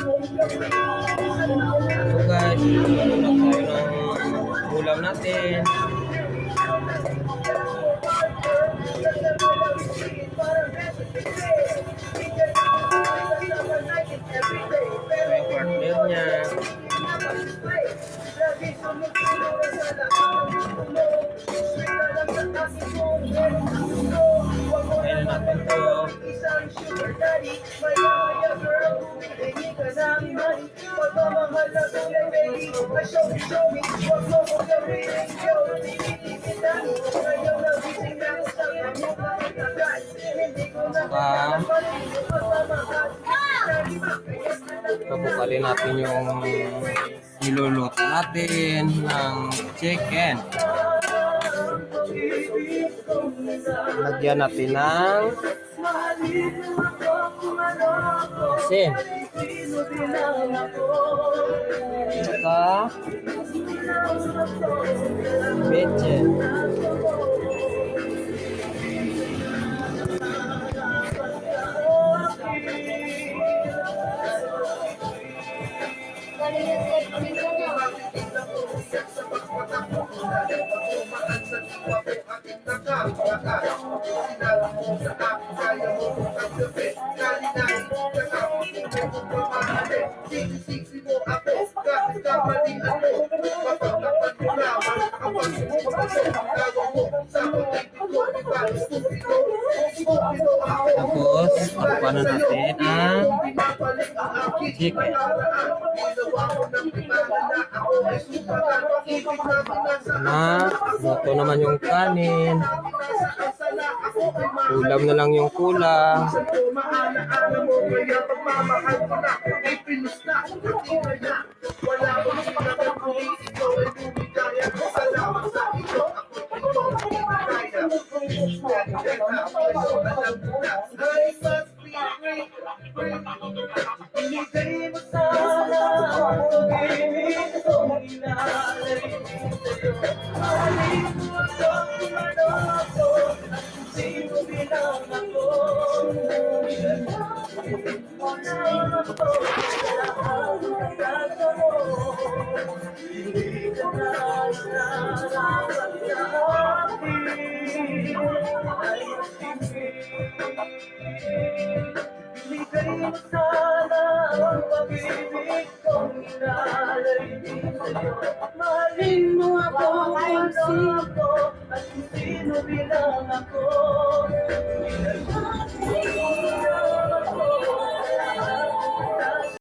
So guys, tulog tayo ng ulam natin. Ito yung partner niya. Kailan natin to. Pabukalin natin yung niluluto natin ng chicken. Lagyan natin ng asin. Saka bechin. Tapos, takpan na natin ang chicken. Na, luto naman yung kanin. Ulam na lang yung kulang. Mahalin mo ako kung sino at kung sino bilang ako.